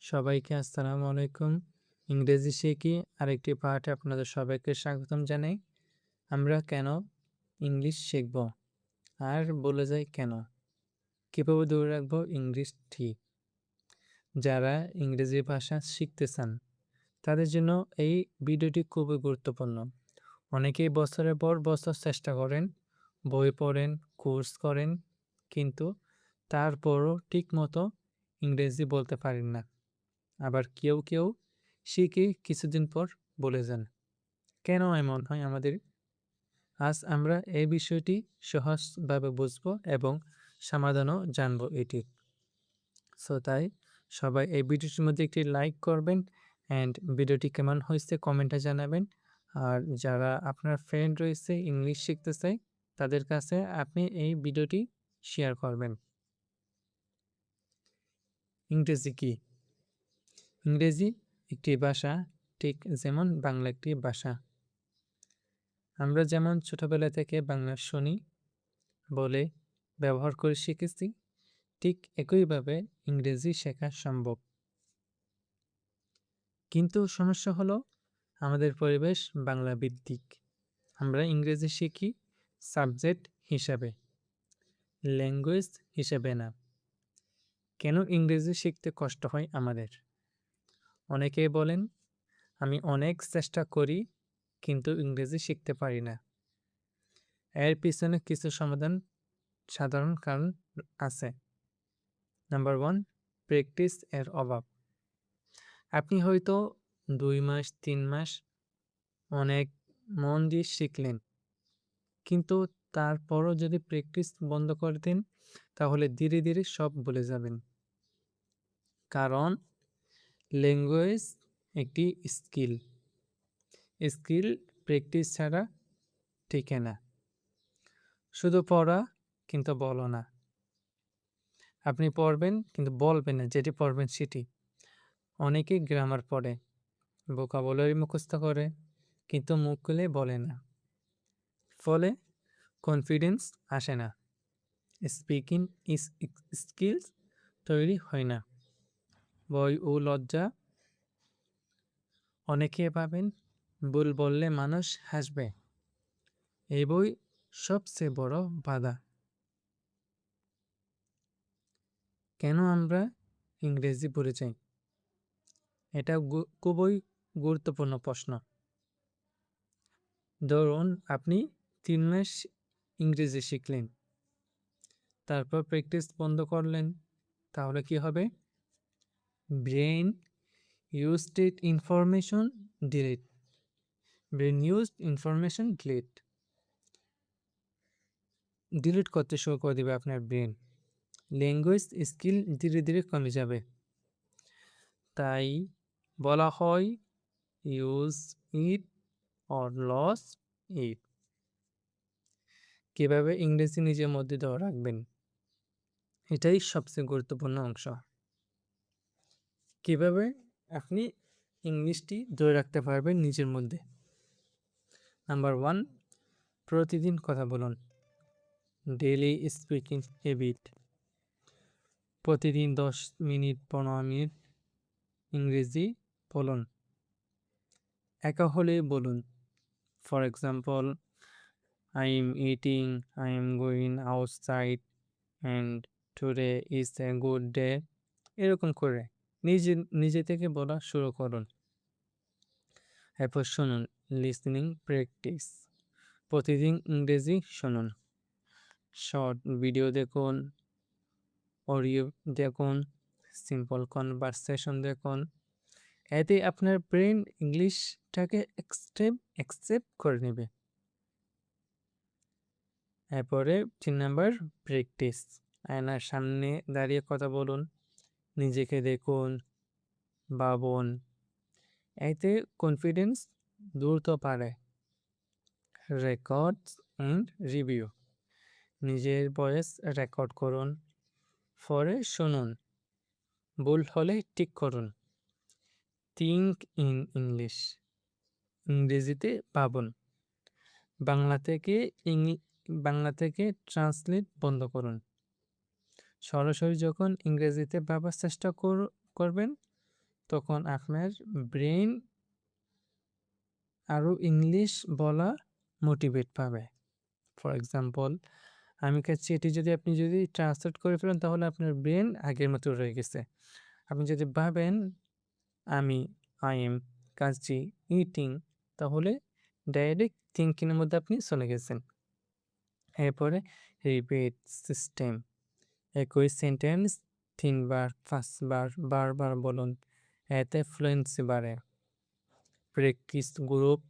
সবাইকে আসসালামু আলাইকুম। ইংরেজি শিখি আরেকটি পাঠে আপনাদের সবাইকে স্বাগতম জানাই। আমরা কেন ইংলিশ শিখব? আর বলে যাই কেন? কিভাবে ধরে রাখবো ইংলিশটি? যারা ইংরেজি ভাষা শিখতে চান, তাদের জন্য এই ভিডিওটি খুবই গুরুত্বপূর্ণ। অনেকেই বছরের পর বছর চেষ্টা করেন, বই পড়েন, কোর্স করেন, কিন্তু তারপরও ঠিকমতো ইংরেজি বলতে পারেন না। আবার কেউ শিখে কিছুদিন পর ভুলে যান। কেন এমন হয় আমাদের? আজ আমরা এই বিষয়টি সহজভাবে বুঝবো এবং সমাধানও জানবো এটির। তাই সবাই এই ভিডিওটির মধ্যে একটি লাইক করবেন অ্যান্ড ভিডিওটি কেমন হয়েছে কমেন্টে জানাবেন। আর যারা আপনার ফ্রেন্ড রয়েছে ইংলিশ শিখতে চায়, তাদের কাছে আপনি এই ভিডিওটি শেয়ার করবেন। ইংরেজি কি? ইংরেজি একটি ভাষা, ঠিক যেমন বাংলা একটি ভাষা। আমরা যেমন ছোটবেলা থেকে বাংলা শুনি, বলে, ব্যবহার করে শিখেছি, ঠিক একইভাবে ইংরেজি শেখা সম্ভব। কিন্তু সমস্যা হলো আমাদের পরিবেশ বাংলা ভিত্তিক। আমরা ইংরেজি শিখি সাবজেক্ট হিসাবে, ল্যাঙ্গুয়েজ হিসেবে না। কেন ইংরেজি শিখতে কষ্ট হয় আমাদের? অনেকেই বলেন, আমি অনেক চেষ্টা করি কিন্তু ইংরেজি শিখতে পারি না। এর পিছনে কিছু সাধারণ কারণ আছে। নাম্বার 1, প্র্যাকটিস এর অভাব। আপনি হয়তো 2 মাস 3 মাস অনেক মন দিয়ে শিখলেন, কিন্তু তারপরও যদি প্র্যাকটিস বন্ধ করে দেন, তাহলে ধীরে ধীরে সব ভুলে যাবেন। কারণ ল্যাঙ্গুয়েজ একটি স্কিল প্র্যাকটিস ছাড়া টিকে না। শুধু পড়া কিন্তু বলো না। আপনি পড়বেন কিন্তু বলবেন না, যেটি পড়বেন সেটি। অনেকেই গ্রামার পড়ে, ভোকাবুলারি মুখস্থ করে, কিন্তু মুখ খুলে বলে না। ফলে কনফিডেন্স আসে না, স্পিকিং স্কিলস তৈরি হয় না। ভয় ও লজ্জা। অনেকে ভাবেন ভুল বললে মানুষ হাসবে। এই বই সবচেয়ে বড় বাধা। কেন আমরা ইংরেজি ভুলে যাই? এটা খুবই গুরুত্বপূর্ণ প্রশ্ন। ধরুন আপনি 3 মাস ইংরেজি শিখলেন, তারপর প্র্যাকটিস বন্ধ করলেন, তাহলে কি হবে? Brain used information delete. Brain used information delete. Delete করতে শুরু করে দেবে আপনার ব্রেন। ল্যাঙ্গুয়েজ স্কিল ধীরে ধীরে কমে যাবে। তাই বলা হয় ইউজ ইট অর লস ইট। কীভাবে ইংরেজি নিজের মধ্যে ধরে রাখবেন, এটাই সবচেয়ে গুরুত্বপূর্ণ অংশ। কিভাবে আপনি ইংলিশটি ধরে রাখতে পারবেন নিজের মধ্যে? নাম্বার 1, প্রতিদিন কথা বলুন। Daily speaking habit. প্রতিদিন 10 মিনিট 15 মিনিট ইংরেজি বলুন। একা হলে বলুন, for example, I am eating, I am going outside and today is a good day. এরকম করে নিজে থেকে বলা শুরু করুন। এরপর শুনুন, লিসনিং প্র্যাকটিস। প্রতিদিন ইংরেজি শুনুন। শর্ট ভিডিও দেখুন, অডিও দেখুন, সিম্পল কনভারসেশন দেখুন। এতে আপনার ব্রেন ইংলিশটাকে অ্যাকসেপ্ট করে নেবে। এরপরে 3 নাম্বার, প্র্যাকটিস। আয়নার সামনে দাঁড়িয়ে কথা বলুন, নিজেকে দেখুন, ভাবুন। এতে কনফিডেন্স দ্রুত বাড়ে। Records and review. নিজের ভয়েস রেকর্ড করুন, পরে শুনুন, ভুল হলে ঠিক করুন। Think in English. ইংরেজিতে ভাবুন। বাংলা থেকে ট্রান্সলেট বন্ধ করুন। সরাসরি যখন ইংরেজিতে ভাবার চেষ্টা করবেন, তখন আপনার ব্রেইন আরও ইংলিশ বলা মোটিভেট পাবে। ফর এক্সাম্পল, আমি খাচ্ছি এটি যদি আপনি যদি ট্রান্সলেট করে ফেলেন তাহলে আপনার ব্রেন আগের মতো রয়ে গেছে। আপনি যদি ভাবেন আমি আই এম খাচ্ছি ইটিং, তাহলে ডাইরেক্ট থিঙ্কিংয়ের মধ্যে আপনি চলে গেছেন। এরপরে রিপিট সিস্টেম, একই সেন্টেন্স 3 বার 5 বার বারবার বলুন, এতে ফ্লুয়েন্সি বাড়ে। প্র্যাকটিস গ্রুপ,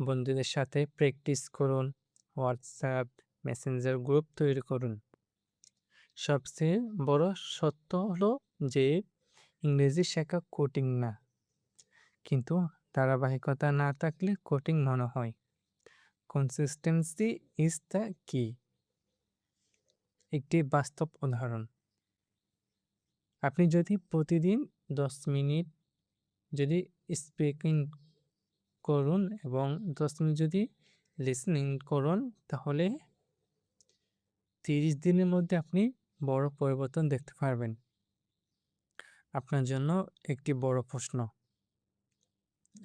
বন্ধুদের সাথে প্র্যাকটিস করুন। হোয়াটসঅ্যাপ মেসেঞ্জার গ্রুপ তৈরি করুন। সবচেয়ে বড় সত্য হলো যে ইংরেজি শেখা কঠিন না, কিন্তু ধারাবাহিকতা না থাকলে কঠিন মনে হয়। কনসিস্টেন্সি ইজ দ্য কি। একটি বাস্তব উদাহরণ, আপনি যদি প্রতিদিন 10 মিনিট যদি স্পিকিং করুন এবং 10 মিনিট যদি লিসনিং করুন, তাহলে 30 দিনের মধ্যে আপনি বড় পরিবর্তন দেখতে পারবেন। আপনার জন্য একটি বড় প্রশ্ন,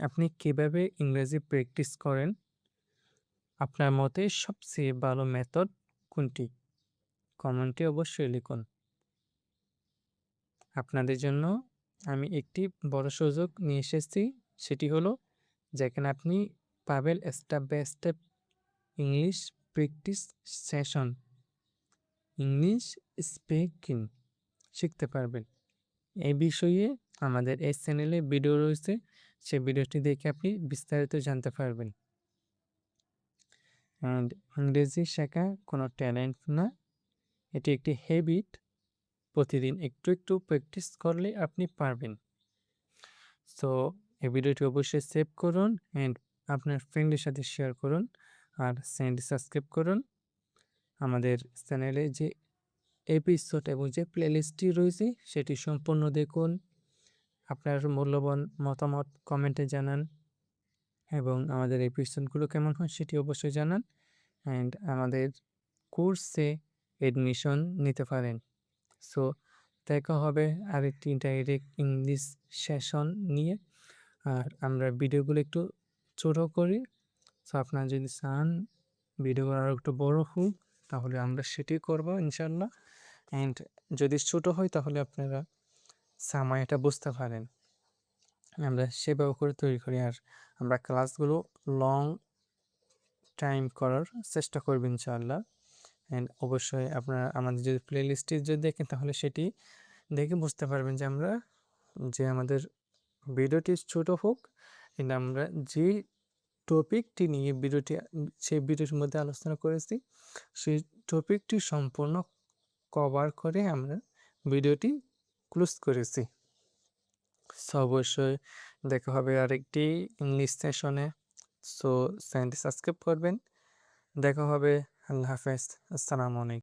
আপনি কিভাবে ইংরেজি প্র্যাকটিস করেন? আপনার মতে সবচেয়ে ভালো মেথড কোনটি? কমেন্টে অবশ্যই লিখুন। আপনাদের জন্য আমি একটি বড় সুযোগ নিয়ে এসেছি, সেটি হলো যেখানে আপনি পাবেন step by step English practice session, English speaking শিখতে পারবেন। এই বিষয়ে আমাদের এই চ্যানেলে ভিডিও রয়েছে, সেই ভিডিওটি দেখে আপনি বিস্তারিত জানতে পারবেন। অ্যান্ড ইংরেজি শেখা কোনো ট্যালেন্ট না, এটি একটি হ্যাবিট। প্রতিদিন একটু একটু প্র্যাকটিস করলে আপনি পারবেন। সো এই ভিডিওটি অবশ্যই সেভ করুন অ্যান্ড আপনার ফ্রেন্ডের সাথে শেয়ার করুন, আর চ্যানেলটি সাবস্ক্রাইব করুন। আমাদের চ্যানেলে যে এপিসোড এবং যে প্লেলিস্টটি রয়েছে সেটি সম্পূর্ণ দেখুন। আপনার মূল্যবান মতামত কমেন্টে জানান এবং আমাদের এপিসোডগুলো কেমন হয় সেটি অবশ্যই জানান। অ্যান্ড আমাদের কোর্সে এডমিশন নিতে পারেন। সো দেখা হবে আরেকটি ডাইরেক্ট ইংলিশ সেশন নিয়ে। আর আমরা ভিডিওগুলো একটু ছোটো করি, সো আপনারা যদি চান ভিডিওগুলো আরও একটু বড় হোক তাহলে আমরা সেটি করব ইনশাল্লাহ। অ্যান্ড যদি ছোটো হয় তাহলে আপনারা সময়টা বুঝতে পারেন, আমরা সেভাবে করে তৈরি করি। আর আমরা ক্লাসগুলো লং টাইম করার চেষ্টা করব ইনশাআল্লাহ। অ্যান্ড অবশ্যই আপনারা আমাদের যদি প্লেলিস্টটি যদি দেখেন তাহলে সেটি দেখে বুঝতে পারবেন যে আমাদের ভিডিওটি ছোট হোক, কিন্তু আমরা যে টপিকটি নিয়ে সেই ভিডিওটির মধ্যে আলোচনা করেছি সেই টপিকটি সম্পূর্ণ কভার করে আমরা ভিডিওটি ক্লোজ করেছি। সো অবশ্যই দেখা হবে আরেকটি ইংলিশ সেশনে। সো চ্যানেলটি সাবস্ক্রাইব করবেন। দেখা হবে। আল্লাহ হাফেজ। আসসালামু আলাইকুম।